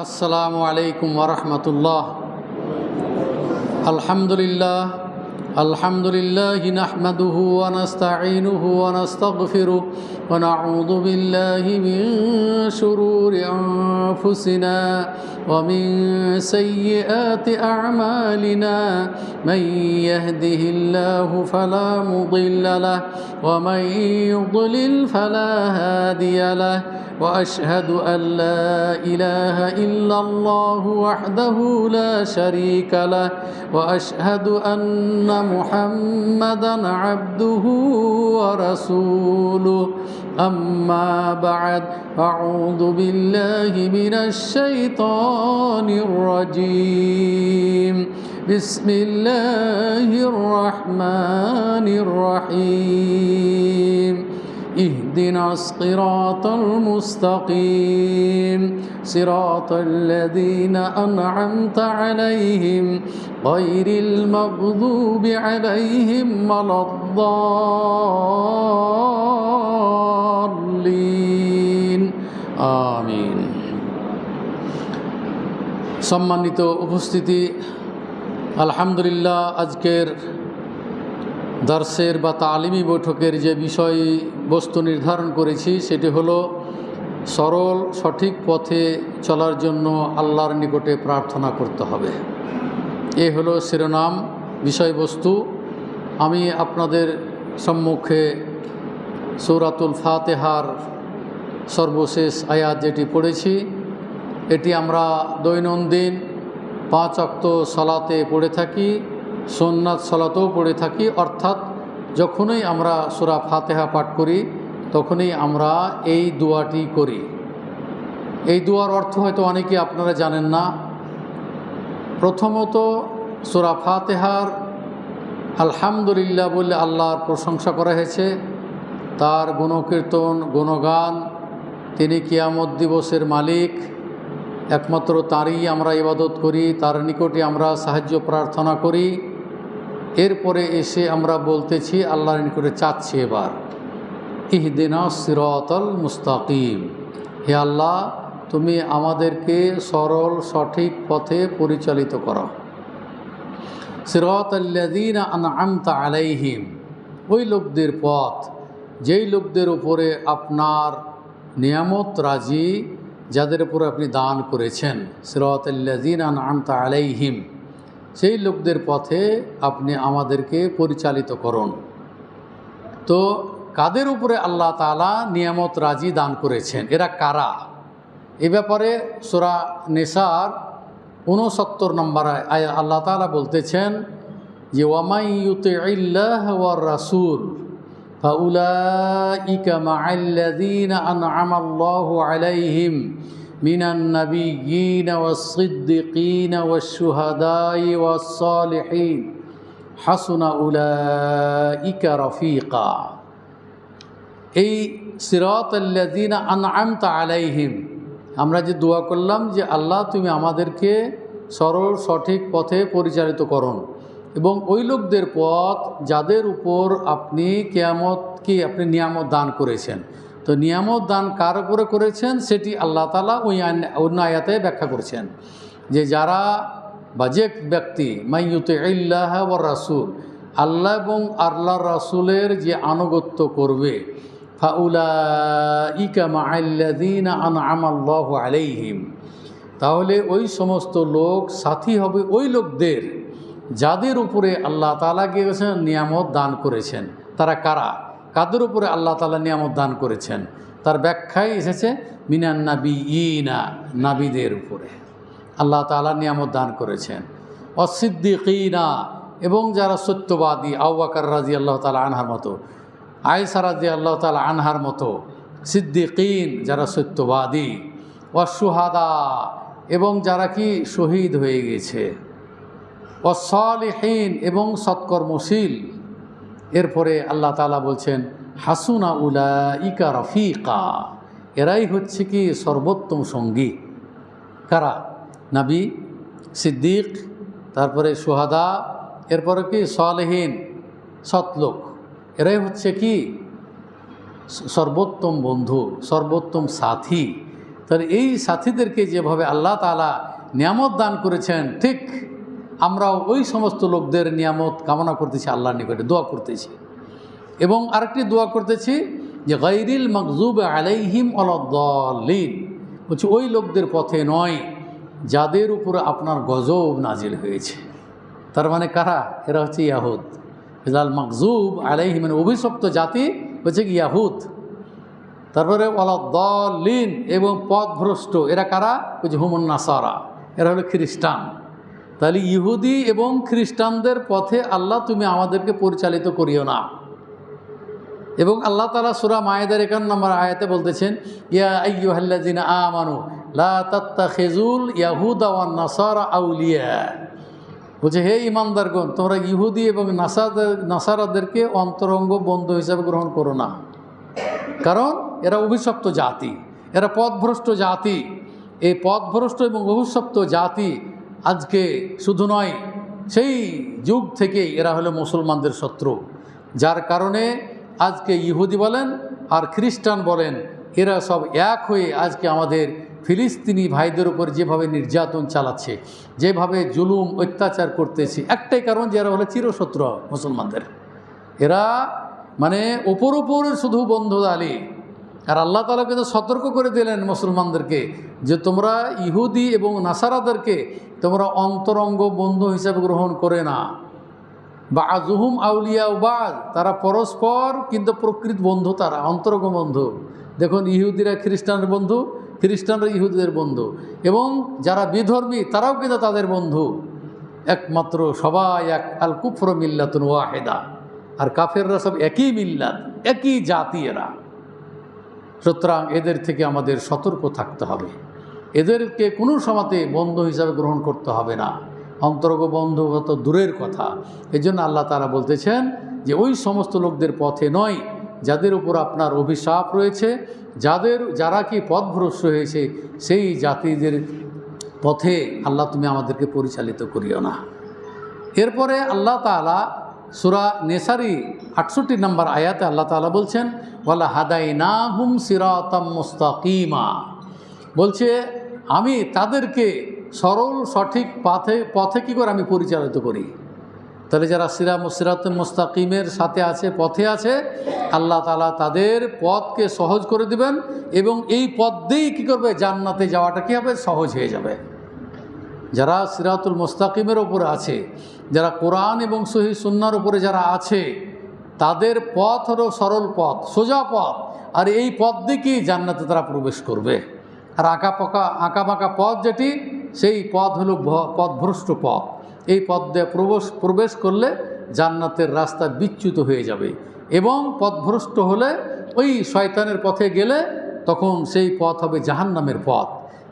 আসসালামু আলাইকুম ওয়া রাহমাতুল্লাহ। আলহামদুলিল্লাহ নাহমাদুহু ওয়া নাস্তাঈনুহু ওয়া নাস্তাগফিরুহু ওয়া নাউযু বিল্লাহি মিন শুরুরি আনফুসিনা ওয়া মিন সাইয়্যিআতি আ'মালিনা মান ইয়াহদিহিল্লাহু ফালা মুদিল্লা লাহু ওয়া মান ইউদ্লিল ফালা হাদিয়া লাহু وأشهد أن لا إله إلا الله وحده لا شريك له وأشهد أن محمدا عبده ورسوله أما بعد أعوذ بالله من الشيطان الرجيم بسم الله الرحمن الرحيم اهدنا الصراط المستقيم صراط الذين أنعمت عليهم غير المغضوب عليهم ولا الضالين آمين। সম্মানিত উপস্থিতি, আলহামদুলিল্লাহ আজকের দার্সের বা তালিমি বৈঠকের যে বিষয় বস্তু নির্ধারণ করেছি সেটি হলো সরল সঠিক পথে চলার জন্য আল্লাহর নিকটে প্রার্থনা করতে হবে। এ হলো শিরোনাম বিষয়বস্তু। আমি আপনাদের সম্মুখে সূরাতুল ফাতিহার সর্বশেষ আয়াত যেটি পড়েছি এটি আমরা দৈনন্দিন 5 ওয়াক্ত সালাতে পড়ে থাকি, সুন্নাত সালাতেও পড়ে থাকি। অর্থাৎ যখনই আমরা সূরা ফাতিহা পাঠ করি তখনই আমরা এই দোয়াটি করি। এই দোয়ার অর্থ হয়তো অনেকেই আপনারা জানেন না। প্রথমত সূরা ফাতিহার আলহামদুলিল্লাহ বলে আল্লাহর প্রশংসা করা হয়েছে, তার গুণকীর্তন গুণগান। তিনি কিয়ামত দিবসের মালিক, একমাত্র তারই আমরা ইবাদত করি, তার নিকটে আমরা সাহায্য প্রার্থনা করি। এরপরে এসে আমরা বলতেছি আল্লাহর নিকটে চাচ্ছি এবার ইহদিনাস সিরাতাল মুস্তাকিম, হে আল্লাহ তুমি আমাদেরকে সরল সঠিক পথে পরিচালিত করো। সিরাতাল্লাযীনা আনআমতা আলাইহিম, ওই লোকদের পথ যেই লোকদের উপরে আপনার নিয়ামত রাজি, যাদের উপর আপনি দান করেছেন। সিরাতাল্লাযীনা আনআমতা আলাইহিম, সেই লোকদের পথে আপনি আমাদেরকে পরিচালিত করুন। তো কাদের উপরে আল্লাহ তাআলা নিয়ামত রাজি দান করেছেন, এরা কারা? এ ব্যাপারে সূরা নিসার 69 নম্বর আয়াত আল্লাহ তাআলা বলতেছেন যে ওয়ামাই ইউতিইল্লাহ ওয়ার রাসূল ফাউলাইকা মাআল্লাযীনা আনআমাল্লাহু আলাইহিম মিনান নাবিয়্যিনা ওয়াস-সিদ্দীকিনা ওয়াশ-শুহাদাই ওয়াস-সালিহিন হাসুনা উলাইকা রফিকা। এই সিরাতাল্লাযীনা আনআমতা আলাইহিম, আমরা যে দোয়া করলাম যে আল্লাহ তুমি আমাদেরকে সরল সঠিক পথে পরিচালিত করুন, এবং ওই লোকদের পথ যাদের উপর আপনি আপনি নিয়ামত দান করেছেন। তো নিয়ামত দান কার উপরে করেছেন সেটি আল্লাহ তাআলা ওই অন্য আয়াতে ব্যাখ্যা করেছেন যে যারা বা যে ব্যক্তি মাইয়ুতিইল্লাহ ওয়ার রাসূল, আল্লাহ এবং আল্লাহর রাসূলের যে আনুগত্য করবে, ফাউলাইকা মাআল্লাযীনা আনআমাল্লাহু আলাইহিম, তাহলে ওই সমস্ত লোক সাথী হবে ওই লোকদের যাদের উপরে আল্লাহ তাআলা গিয়েছেন নিয়ামত দান করেছেন। তারা কারা? কাদের উপরে আল্লাহ তাআলা নিয়ামত দান করেছেন? তার ব্যাখ্যায় এসেছে মিনান নাবিয়্যিনা, নাবিদের উপরে আল্লাহ তাআলা নিয়ামত দান করেছেন। ওয়াস-সিদ্দীকিনা, এবং যারা সত্যবাদী, আবু বকর রাদিয়াল্লাহু তাআলা আনহার মতো, আয়েশা রাদিয়াল্লাহু তাআলা আনহার মতো সিদ্দীকিন যারা সত্যবাদী, ওয়াশ-শুহাদা, এবং যারা কি শহীদ হয়ে গেছে, ওয়াস-সালিহিন, এবং সৎকর্মশীল। এরপরে আল্লাহ তাআলা বলছেন হাসুনা উলাইকা রফিকা, এরাই হচ্ছে কি সর্বোত্তম সঙ্গী। কারা? নবী, সিদ্দিক, তারপরে শুহাদা, এরপরে কি সালেহীন, সৎলোক। এরাই হচ্ছে কি সর্বোত্তম বন্ধু, সর্বোত্তম সাথী। তাহলে এই সাথীদেরকে যেভাবে আল্লাহ তাআলা নিয়ামত দান করেছেন, ঠিক আমরাও ওই সমস্ত লোকদের নিয়ামত কামনা করতেছি, আল্লাহর নিকটে দোয়া করতেছি। এবং আরেকটি দোয়া করতেছি যে গায়রিল মাগযুব আলাইহিম ওয়ালাদ-দাল্লিন, বলছে ওই লোকদের পথে নয় যাদের উপরে আপনার গজব নাজিল হয়েছে। তার মানে কারা? এরা হচ্ছে ইয়াহুদ। আল মাগযুব আলাইহিম মানে অভিশপ্ত জাতি হচ্ছে কি ইয়াহুদ। তারপরে ওয়ালাদ-দাল্লিন এবং পথভ্রষ্ট, এরা কারা? বলছে হুমুন নাসারা, এরা হলো খ্রিস্টান। তাহলে ইহুদি এবং খ্রিস্টানদের পথে আল্লাহ তুমি আমাদেরকে পরিচালিত করিও না। এবং আল্লাহ তাআলা সূরা মায়েদার 51 নম্বর আয়াতে বলতেছেন, ইয়া আইয়ুহাল্লাযিনা আমানু লা তাত্তাখিযুল ইয়াহুদা ওয়ান নাসারা আউলিয়া, বলছে হে ঈমানদারগণ, তোমরা ইহুদি এবং নাসারাদেরকে অন্তরঙ্গ বন্ধু হিসাবে গ্রহণ করো না, কারণ এরা অভিশপ্ত জাতি, এরা পথভ্রষ্ট জাতি। এই পথভ্রষ্ট এবং অভিশপ্ত জাতি আজকে শুধু নয়, সেই যুগ থেকেই এরা হলো মুসলমানদের শত্রু, যার কারণে আজকে ইহুদি বলেন আর খ্রিস্টান বলেন, এরা সব এক হয়ে আজকে আমাদের ফিলিস্তিনি ভাইদের উপর যেভাবে নির্যাতন চালাচ্ছে, যেভাবে জুলুম অত্যাচার করতেছে, একটাই কারণ যে এরা হলো চিরশত্রু মুসলমানদের। এরা মানে উপর শুধু বন্ধুদালি। আর আল্লাহ তাআলা কিন্তু সতর্ক করে দিলেন মুসলমানদেরকে যে তোমরা ইহুদি এবং নাসারাদেরকে তোমরা অন্তরঙ্গ বন্ধু হিসাবে গ্রহণ করে না। বাযুহুম আউলিয়া বায, তারা পরস্পর কিন্তু প্রকৃত বন্ধু, তারা অন্তরঙ্গ বন্ধু। দেখুন ইহুদিরা খ্রিস্টানের বন্ধু, খ্রিস্টানরা ইহুদিদের বন্ধু, এবং যারা বিধর্মী তারাও কিন্তু তাদের বন্ধু। একমাত্র সবাই এক, আল কুফরু মিল্লাতুন ওয়াহিদা, আর কাফেররা সব একই মিল্লাত, একই জাতি এরা। সুতরাং এদের থেকে আমাদের সতর্ক থাকতে হবে, এদেরকে কোনো সময়তে বন্ধু হিসাবে গ্রহণ করতে হবে না, অন্তরঙ্গ বন্ধু হত দূরের কথা। এই জন্য আল্লাহ তাআলা বলতেছেন যে ওই সমস্ত লোকদের পথে নয় যাদের উপর আপনার অভিশাপ রয়েছে, যারা কি পথভ্রষ্ট হয়েছে, সেই জাতিদের পথে আল্লাহ তুমি আমাদেরকে পরিচালিত করিও না। এরপরে আল্লাহ তাআলা সূরা নেসারি 68 নম্বর আয়াতে আল্লাহ তাআলা বলছেন, ওয়ালা হাদাইনাহুম সিরাতাম মুস্তাকিমা, বলছে আমি তাদেরকে সরল সঠিক পথে কী করে আমি পরিচালিত করি। তাহলে যারা সিরাতুল মুস্তাকিমের সাথে আছে, পথে আছে, আল্লাহ তাআলা তাদের পথকে সহজ করে দিবেন, এবং এই পথ দিয়েই কী করবে, জান্নাতে যাওয়াটা কী হবে, সহজ হয়ে যাবে। যারা সিরাতুল মুস্তাকিমের উপরে আছে, যারা কোরআন এবং সহিহ সুন্নাহর উপরে যারা আছে, তাদের পথ হলো সরল পথ, সোজা পথ, আর এই পথ দিকেই জান্নাতে তারা প্রবেশ করবে। আর আঁকাবাঁকা পথ যেটি, সেই পথ হলো পথভ্রষ্ট পথ। এই পথ দিয়ে প্রবেশ করলে জান্নাতের রাস্তা বিচ্যুত হয়ে যাবে, এবং পথভ্রষ্ট হলে ওই শয়তানের পথে গেলে তখন সেই পথ হবে জাহান্নামের পথ।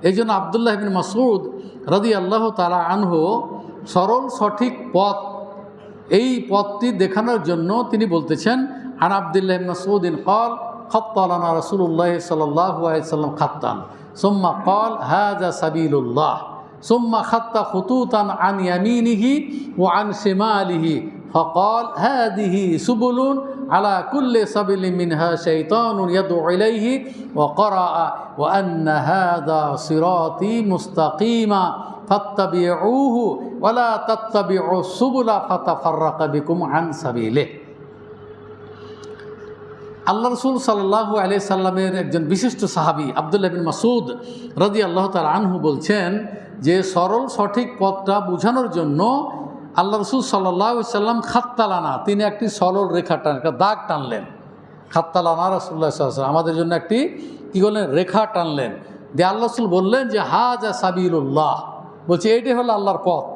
এই জন্য আব্দুল্লাহ ইবনে মাসউদ রাদিয়াল্লাহু তাআলা আনহু সরল সঠিক পথ, এই পথটি দেখানোর জন্য তিনি বলতেছেন, আন আব্দুল্লাহ ইবনে মাসউদিন ক্বাল খাত্তা লানা রাসূলুল্লাহ সাল্লাল্লাহু আলাইহি ওয়াসাল্লাম খাত্তান সুম্মা ক্বাল হাযা সাবিলুল্লাহ সুম্মা খাত্তা খুতুতান আন ইয়ামিনিহি ওয়া আন শিমালিহি ফাকাল হাযিহি সুবুলুন আলা কুল্লি সাবিলিন মিনহা শাইতানুন ইয়াদউ ইলাইহি ওয়া ক্বারা ওয়া আন্না হাযা সিরাতি মুস্তাকিমা ফাত্তাবিউহু ওয়া লা তাত্তাবিউস সুবুলা ফাতাফাররাকা বিকুম আন সাবিলিহি। আল্লাহ রাসূল সাল্লাল্লাহু আলাইহি সাল্লামের একজন বিশিষ্ট সাহাবী আব্দুল্লাহ বিন মাসউদ রাদিয়াল্লাহু তাআলা আনহু বলছেন যে সরল সঠিক পথটা বোঝানোর জন্য আল্লাহ রাসূল সাল্লাল্লাহু আলাইহি সাল্লাম খাত্তালানা, তিনি একটি সরল রেখা একটা দাগ টানলেন। খাত্তালানা রাসূলুল্লাহ সাল্লাল্লাহু আলাইহি সাল্লাম, আমাদের জন্য একটি কী করলেন, রেখা টানলেন। দিয়ে আল্লাহ রাসূল বললেন যে হাযা সাবিলুল্লাহ, বলছে এইটাই হলো আল্লাহর পথ,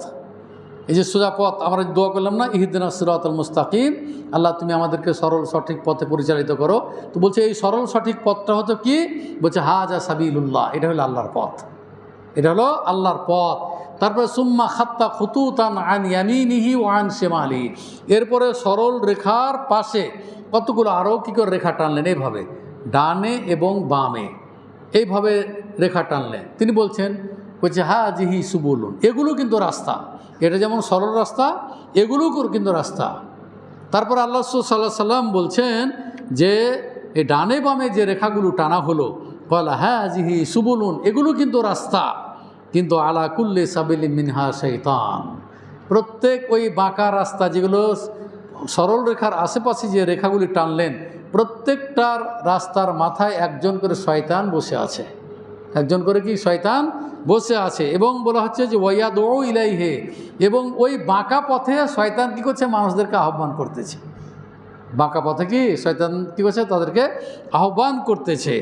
এই যে সোজা পথ। আমরা দোয়া করলাম না, ইহদিনাস সিরাতাল মুস্তাকিম, আল্লাহ তুমি আমাদেরকে সরল সঠিক পথে পরিচালিত করো। তো বলছে এই সরল সঠিক পথটা হতো কি, বলছে হাযা সাবিলুল্লাহ, এটা হলো আল্লাহর পথ, এটা হলো আল্লাহর পথ। তারপরে সুম্মা খাত্তা খুতুতান আন ইয়ামিনিহি ওয়া আন শিমালিহি, এরপরে সরল রেখার পাশে কতগুলো আরও কী করে রেখা টানলেন, এইভাবে ডানে এবং বামে এইভাবে রেখা টানলেন। তিনি বলছেন, বলছে হাযিহি সুবুলুন, এগুলো কিন্তু রাস্তা, এটা যেমন সরল রাস্তা, এগুলোও কিন্তু রাস্তা। তারপর আল্লাহ সাল্লাল্লাহু আলাইহি সাল্লাম বলছেন যে এই ডানে বামে যে রেখাগুলো টানা হলো, ক্বালা হাযিহি সুবুলুন, এগুলো কিন্তু রাস্তা, কিন্তু আলা কুল্লি সাবিলিন মিনহা শাইতান, প্রত্যেক ওই বাঁকা রাস্তা যেগুলো সরল রেখার আশেপাশে যে রেখাগুলি টানলেন, প্রত্যেকটার রাস্তার মাথায় একজন করে শয়তান বসে আছে, একজন করে কি শয়তান বসে আছে। এবং বলা হচ্ছে যে ওয়ায়াদউ ইলাইহি, এবং ওই বাঁকা পথে শয়তান কী করছে, মানুষদেরকে আহ্বান করতেছে। বাঁকা পথে কি শয়তান কী করছে, তাদেরকে আহ্বান করতেছে।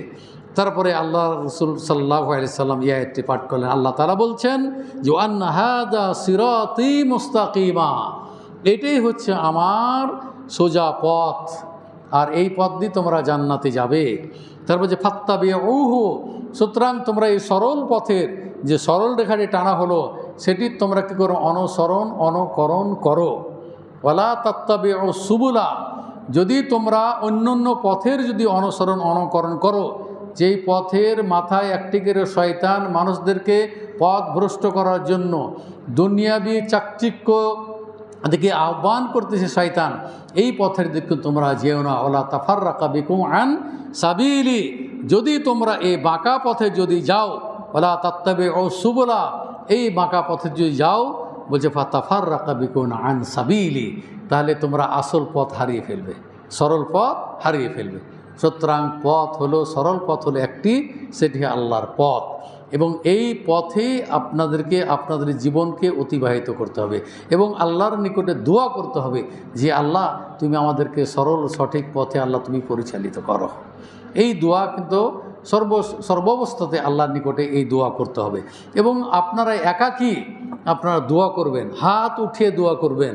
তারপরে আল্লাহ রাসূল সাল্লাল্লাহু আলাইহি সাল্লাম এই আয়াতটি পাঠ করলেন। আল্লাহ তাআলা বলছেন যে আন্না হাযা সিরাতি মুস্তাকিমা, এটাই হচ্ছে আমার সোজা পথ, আর এই পথ দিয়ে তোমরা জান্নাতে যাবে। তারপর যে ফাত্তাবিউহু, সুতরাং তোমরা এই সরল পথের যে সরল রেখাটি টানা হলো সেটি তোমরা কী করো, অনুকরণ করো। ওয়ালা তাত্তাবিউ সুবুলা, যদি তোমরা অন্য পথের যদি অনুকরণ করো, যেই পথের মাথায় একটি করে শয়তান মানুষদেরকে পথ ভ্রষ্ট করার জন্য দুনিয়াবি চাকচিক্য দিকে আহ্বান করতেছে শয়তান, এই পথের দিকে তোমরা যেও না। ওয়ালা তাফাররাকা বিকুম আন সাবিলি, যদি তোমরা এই বাঁকা পথে যদি যাও, ওয়ালা তাত্তাবিউ সুবুলা, এই বাঁকা পথে যদি যাও, বলছে ফাতাফাররাকা বিকুম আন সাবিলি, তাহলে তোমরা আসল পথ হারিয়ে ফেলবে, সরল পথ হারিয়ে ফেলবে। সুতরাং পথ হলো, সরল পথ হলো একটি, সেটি আল্লাহর পথ, এবং এই পথেই আপনাদেরকে আপনাদের জীবনকে অতিবাহিত করতে হবে এবং আল্লাহর নিকটে দোয়া করতে হবে যে আল্লাহ তুমি আমাদেরকে সরল সঠিক পথে আল্লাহ তুমি পরিচালিত করো। এই দোয়া কিন্তু সর্বাবস্থাতে আল্লাহর নিকটে এই দোয়া করতে হবে। এবং আপনারা একাকী আপনারা দোয়া করবেন, হাত উঠিয়ে দোয়া করবেন,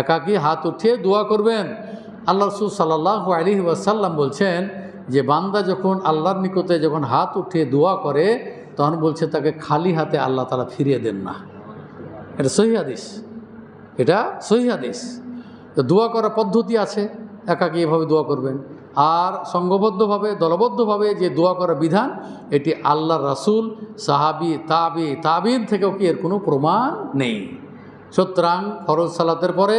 একাকী হাত উঠিয়ে দোয়া করবেন। আল্লাহ রাসূল সাল্লাল্লাহু আলাইহি ওয়াসাল্লাম বলছেন যে বান্দা যখন আল্লাহর নিকটে যখন হাত উঠিয়ে দোয়া করে, তখন বলছে তাকে খালি হাতে আল্লাহ তাআলা ফিরিয়ে দেন না। এটা সহিহ হাদিস, এটা সহিহ হাদিস। তো দোয়া করার পদ্ধতি আছে, একাকী এভাবে দোয়া করবেন, আর সংঘবদ্ধভাবে দলবদ্ধভাবে যে দোয়া করার বিধান, এটি আল্লাহর রাসূল, সাহাবী, তাবিঈন থেকেও কি এর কোনো প্রমাণ নেই। সুতরাং ফরজ সালাতের পরে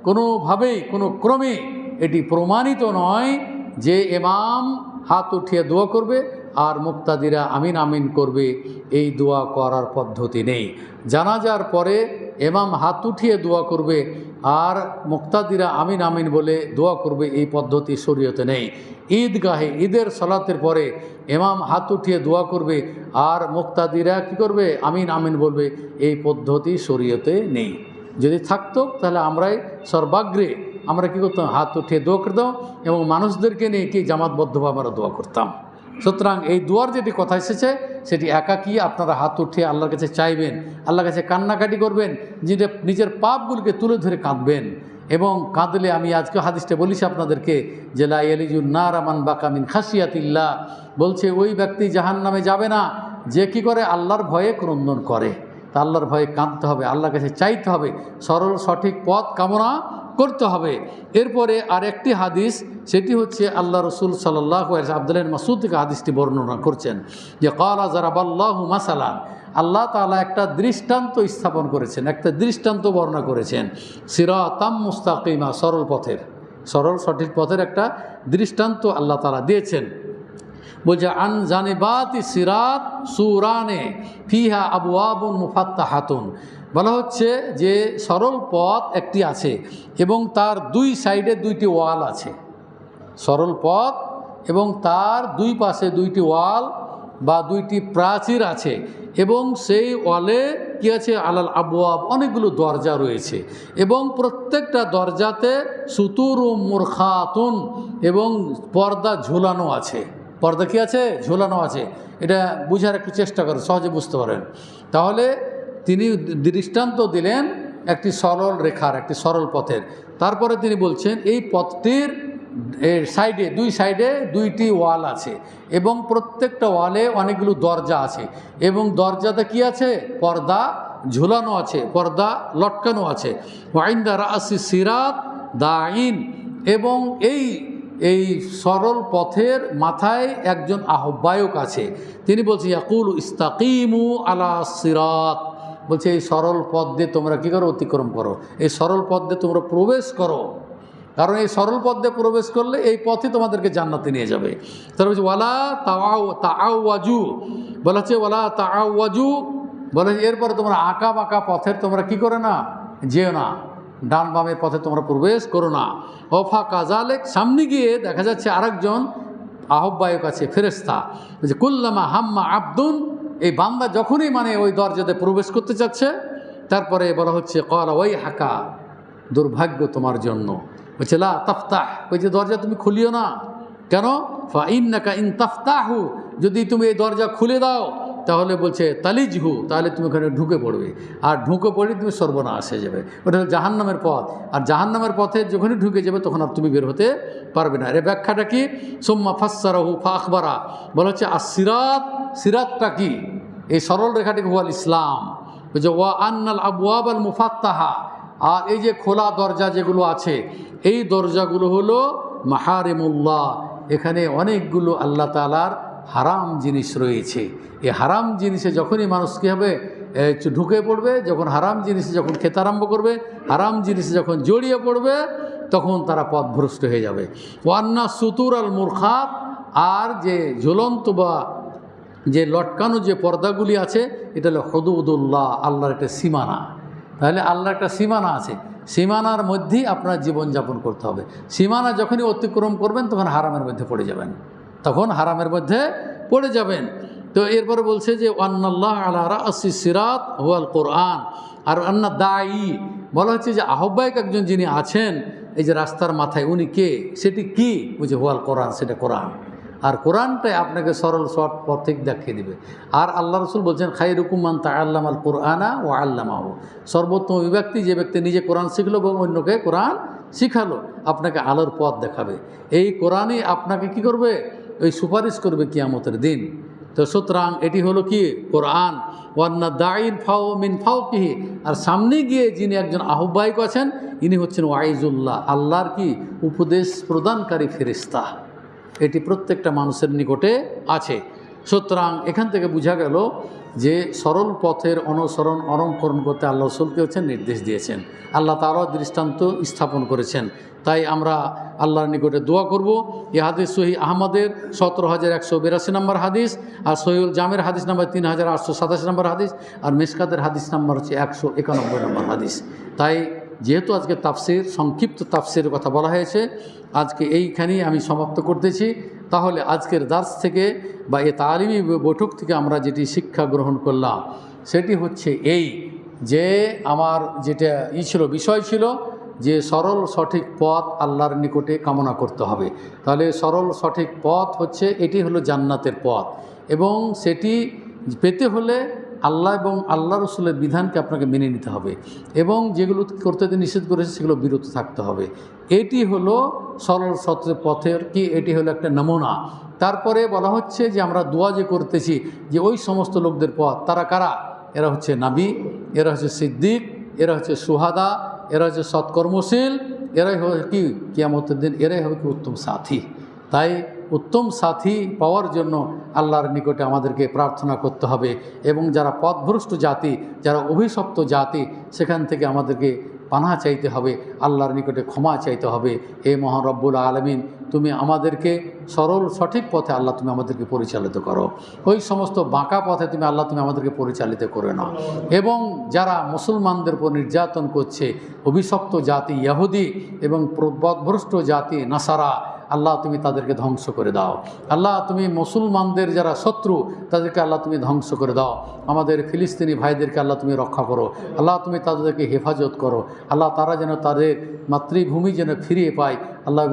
কোনোভাবেই কোনো ক্রমে এটি প্রমাণিত নয় যে ইমাম হাত উঠিয়ে দোয়া করবে আর মুক্তাদিরা আমিন আমিন করবে, এই দোয়া করার পদ্ধতি নেই। জানাজার পরে ইমাম হাত উঠিয়ে দোয়া করবে আর মুক্তাদিরা আমিন আমিন বলে দোয়া করবে, এই পদ্ধতি শরীয়তে নেই। ঈদগাহে ঈদের সালাতের পরে ইমাম হাত উঠিয়ে দোয়া করবে আর মুক্তাদিরা কি করবে, আমিন আমিন বলবে, এই পদ্ধতি শরীয়তে নেই। যদি থাকতো তাহলে আমরাই সর্বাগ্রে আমরা কী করতাম, হাত উঠিয়ে দোয়া করতাম এবং মানুষদেরকে নিয়ে কি জামাতবদ্ধভাবে আমরা দোয়া করতাম। সুতরাং এই দোয়ার যেটি কথা এসেছে সেটি একাকী আপনারা হাত উঠিয়ে আল্লাহর কাছে চাইবেন, আল্লাহর কাছে কান্নাকাটি করবেন, যেটা নিজের পাপগুলিকে তুলে ধরে কাঁদবেন। এবং কাঁদলে আমি আজকে হাদিসটা বলিস আপনাদেরকে যে লা ইয়ালিজুন নার মান বাকা মিন খাশিয়াতিল্লাহ, বলছে ওই ব্যক্তি জাহান্নামে যাবে না যে কি করে আল্লাহর ভয়ে ক্রন্দন করে। তা আল্লাহর ভয়ে কাঁদতে হবে, আল্লাহর কাছে চাইতে হবে, সরল সঠিক পথ কামনা করতে হবে। এরপরে আর একটি হাদিস, সেটি হচ্ছে আল্লাহ রাসূল সাল্লাল্লাহু আলাইহি ওয়াসাল্লাম আব্দুল্লাহ ইবনে মাসউদ থেকে হাদিসটি বর্ণনা করছেন যে ক্বালা যারাবাল্লাহু মাসালান, আল্লাহ তাআলা একটা দৃষ্টান্ত স্থাপন করেছেন, একটা দৃষ্টান্ত বর্ণনা করেছেন, সিরাতাম মুস্তাকিমা, সরল পথের, সরল সঠিক পথের একটা দৃষ্টান্ত আল্লাহ তাআলা দিয়েছেন। বলছে আন জানিবাতি সিরাত সুরানে ফিহা আবওয়াবুন মুফাত্তাহাতুন, বলা হচ্ছে যে সরল পথ একটি আছে এবং তার দুই সাইডে দুইটি ওয়াল আছে। সরল পথ এবং তার দুই পাশে দুইটি ওয়াল বা দুইটি প্রাচীর আছে এবং সেই ওয়ালে কি আছে, আলাল আবওয়াব, অনেকগুলো দরজা রয়েছে এবং প্রত্যেকটা দরজাতে সুতুরুম মুরখাতুন, এবং পর্দা ঝুলানো আছে। পর্দা কি আছে, ঝুলানো আছে। এটা বুঝার একটু চেষ্টা করে, সহজে বুঝতে পারেন। তাহলে তিনি দৃষ্টান্ত দিলেন একটি সরল রেখার, একটি সরল পথের। তারপরে তিনি বলছেন এই পথটির সাইডে, দুই সাইডে দুইটি ওয়াল আছে এবং প্রত্যেকটা ওয়ালে অনেকগুলো দরজা আছে এবং দরজাতে কি আছে, পর্দা ঝুলানো আছে, পর্দা লটকানো আছে। ওয়াইন্দা রাসি সিরাত দাইন, এবং এই সরল পথের মাথায় একজন আহ্বায়ক আছে, তিনি বলছে ইয়াকুল ইস্তাকিমু আলা সিরাত, বলছে এই সরল পথ দিয়ে তোমরা কী করো, অতিক্রম করো, এই সরল পথ দিয়ে তোমরা প্রবেশ করো। কারণ এই সরল পথ দিয়ে প্রবেশ করলে এই পথই তোমাদেরকে জান্নাতে নিয়ে যাবে। তারপর বলছে ওয়ালা তাআওয়াজু, বলা হচ্ছে ওয়ালা তাআওয়াজু, বলে এরপরে তোমরা আঁকা বাঁকা পথের তোমরা কি করে না, যেও না, ডান বামের পথে তোমরা প্রবেশ করো না। ওফা কাজালেক, সামনে গিয়ে দেখা যাচ্ছে আরেকজন আহ্বায়ক আছে, ফেরেশতা, যে কুল্লামা হাম্মা আব্দুন, এই বান্দা যখনই মানে ওই দরজাতে প্রবেশ করতে চাচ্ছে, তারপরে বলা হচ্ছে ক্বালা ওয়াই হাকা, দুর্ভাগ্য তোমার জন্য। বলছে লা তাফতাহ, ওই যে দরজা তুমি খুলিও না। কেন? ফা ইন্নাকা ইন তাফতাহু, যদি তুমি এই দরজা খুলে দাও তাহলে বলছে তালিজহু, তাহলে তুমি ওখানে ঢুকে পড়বে, আর ঢুকে পড়ে তুমি সর্বনাশ হয়ে যাবে। ওটা হলো জাহান্নামের পথ, আর জাহান্নামের পথে যখনই ঢুকে যাবে তখন আর তুমি বের হতে পারবে না। এর ব্যাখ্যাটা কি? সুম্মা ফাসসারাহু ফা আখবারা, বলা হচ্ছে আর সিরাত, সিরাতটা কি? এই সরল রেখাটিকে হুয়াল ইসলাম। যে ওয়া আন্নাল আবওয়াব আল মুফাত্তাহা, আর এই যে খোলা দরজা যেগুলো আছে, এই দরজাগুলো হলো মাহারিমুল্লাহ, এখানে অনেকগুলো আল্লাহ তাআলার হারাম জিনিস রয়েছে। এই হারাম জিনিসে যখনই মানুষ কী হবে, ঢুকে পড়বে, যখন হারাম জিনিসে যখন খেতে আরম্ভ করবে, হারাম জিনিসে যখন জড়িয়ে পড়বে, তখন তারা পথভ্রষ্ট হয়ে যাবে। ওয়ান্না সুতুর আল মুরখাত, আর যে ঝুলন্ত বা যে লটকানো যে পর্দাগুলি আছে, এটা হলো হুদুদুল্লাহ, আল্লাহর একটা সীমানা। তাহলে আল্লাহর একটা সীমানা আছে, সীমানার মধ্যেই আপনার জীবনযাপন করতে হবে। সীমানা যখনই অতিক্রম করবেন তখন হারামের মধ্যে পড়ে যাবেন, তখন হারামের মধ্যে পড়ে যাবেন। তো এরপরে বলছে যে আন্নাল্লাহ আলা রাসিস সিরাত হুয়াল কোরআন, আর আন্না দায়ী, বলা হচ্ছে যে আহ্বায়ক একজন যিনি আছেন এই যে রাস্তার মাথায়, উনি কে? সেটি কি? বুঝে হুয়াল কোরআন, সেটা কোরআন। আর কোরআনটাই আপনাকে সরল শর্ট পথে দেখিয়ে দিবে। আর আল্লাহ রসুল বলছেন খায়রুকুম মান তাআল্লামাল কুরআনা ওয়া আল্লামাহু, সর্বোত্তম ওই ব্যক্তি যে ব্যক্তি নিজে কোরআন শিখলো এবং অন্যকে কোরআন শিখালো, আপনাকে আলোর পথ দেখাবে। এই কোরআনই আপনাকে কি করবে? ওই সুপারিশ করবে কিয়ামতের দিন। তো সুতরাং এটি হলো কি? কোরআন। ওয়ান্না দাইন ফাও মিন ফাওকিহি, আর সামনে গিয়ে যিনি একজন আহ্বায়ক আছেন, ইনি হচ্ছেন ওয়াইজুল্লাহ, আল্লাহর কি উপদেশ প্রদানকারী ফেরেশতা। এটি প্রত্যেকটা মানুষের নিকটে আছে। সুতরাং এখান থেকে বোঝা গেল যে সরল পথের অনুকরণ করতে আল্লাহ রসুলকে হচ্ছেন নির্দেশ দিয়েছেন, আল্লাহ তাআলা দৃষ্টান্ত স্থাপন করেছেন। তাই আমরা আল্লাহর নিকটে দোয়া করব। এই হাদিস সহিহ আহমদের 17,182 নম্বর হাদিস, আর সহিহুল জামের হাদিস নাম্বার 3,887 নম্বর হাদিস, আর মিশকাতের হাদিস নাম্বার হচ্ছে 191 নম্বর হাদিস। তাই যেহেতু আজকে তাফসির, সংক্ষিপ্ত তাফসিরের কথা বলা হয়েছে, আজকে এইখানেই আমি সমাপ্ত করতেছি। তাহলে আজকের দার্স থেকে বা এ তালিমি বৈঠক থেকে আমরা যেটি শিক্ষা গ্রহণ করলাম, সেটি হচ্ছে এই যে আমার যেটা বিষয় ছিল যে সরল সঠিক পথ আল্লাহর নিকটে কামনা করতে হবে। তাহলে সরল সঠিক পথ হচ্ছে, এটি হলো জান্নাতের পথ, এবং সেটি পেতে হলে আল্লাহ এবং আল্লাহ রসুলের বিধানকে আপনাকে মেনে নিতে হবে, এবং যেগুলো করতে নিষেধ করেছে সেগুলো বিরত থাকতে হবে। এটি হলো সরল সঠিক পথের কি, এটি হলো একটা নমুনা। তারপরে বলা হচ্ছে যে আমরা দোয়া যে করতেছি, যে ওই সমস্ত লোকদের পথ, তারা কারা? এরা হচ্ছে নবী, এরা হচ্ছে সিদ্দিক, এরা হচ্ছে সুহাদা, এরা হচ্ছে সৎকর্মশীল, এরাই হবে কি কিয়ামতের দিন, এরাই হবে কি উত্তম সাথী। তাই উত্তম সাথী পাওয়ার জন্য আল্লাহর নিকটে আমাদেরকে প্রার্থনা করতে হবে, এবং যারা পথভ্রষ্ট জাতি, যারা অভিশপ্ত জাতি, সেখান থেকে আমাদেরকে পানাহ চাইতে হবে, আল্লাহর নিকটে ক্ষমা চাইতে হবে। হে মহান রব্বুল আলামিন, তুমি আমাদেরকে সরল সঠিক পথে আল্লাহ তুমি আমাদেরকে পরিচালিত করো, ওই সমস্ত বাঁকা পথে তুমি আল্লাহ তুমি আমাদেরকে পরিচালিত করে নাও। এবং যারা মুসলমানদের উপর নির্যাতন করছে, অভিশপ্ত জাতি ইহুদি এবং পথভ্রষ্ট জাতি নাসারা, আল্লাহ তুমি তাদেরকে ধ্বংস করে দাও। আল্লাহ তুমি মুসলমানদের যারা শত্রু, তাদেরকে আল্লাহ তুমি ধ্বংস করে দাও। আমাদের ফিলিস্তিনি ভাইদেরকে আল্লাহ তুমি রক্ষা করো, আল্লাহ তুমি তাদেরকে হেফাজত করো। আল্লাহ তারা যেন তাদের মাতৃভূমি যেন ফিরিয়ে পায়, আল্লাহ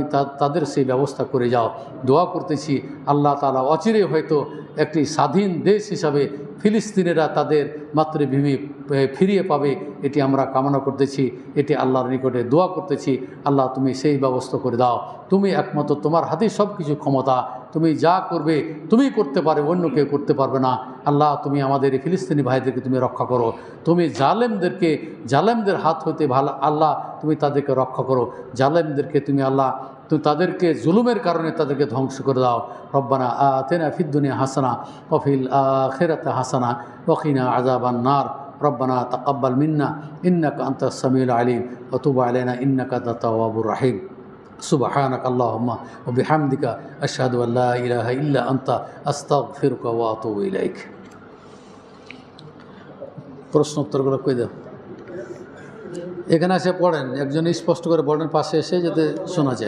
তাদের সেই ব্যবস্থা করে যাও। দোয়া করতেছি আল্লাহ তাআলা অচিরে হয়তো একটি স্বাধীন দেশ হিসাবে ফিলিস্তিনিরা তাদের মাতৃভূমি ফিরিয়ে পাবে, এটি আমরা কামনা করতেছি, এটি আল্লাহর নিকটে দোয়া করতেছি। আল্লাহ তুমি সেই ব্যবস্থা করে দাও। তুমি একমাত্র, তোমার হাতে সব কিছু ক্ষমতা, তুমি যা করবে তুমি করতে পারবে, অন্য কেউ করতে পারবে না। আল্লাহ তুমি আমাদের এই ফিলিস্তিনি ভাইদেরকে তুমি রক্ষা করো, তুমি জালেমদের হাত হইতে ভালো আল্লাহ তুমি তাদেরকে রক্ষা করো। জালেমদেরকে তুমি আল্লাহ তুমি তাদেরকে জুলুমের কারণে তাদেরকে ধ্বংস করে দাও। রব্বানা আতিনা ফিদ দুনিয়া হাসানা ওয়া ফিল আখিরাতি হাসানা ওয়া কিনা আযাবান নার। রব্বানা তাকাব্বাল মিন্না ইন্নাকা আনতাস সামিউল আলিম ওয়া তুব আলাইনা ইন্নাকা আনতাত তাওয়াবুর রহিম। সুবহানাক আল্লাহুম্মা ওয়া বিহামদিকা আশহাদু আল্লা ইলাহা ইল্লা আনতা আস্তাগফিরুকা ওয়া আতুবু ইলাইক। প্রশ্ন উত্তরগুলো কই দাও, এখানে এসে পড়েন, একজন স্পষ্ট করে পড়েন পাশে এসে যাতে শোনা যায়।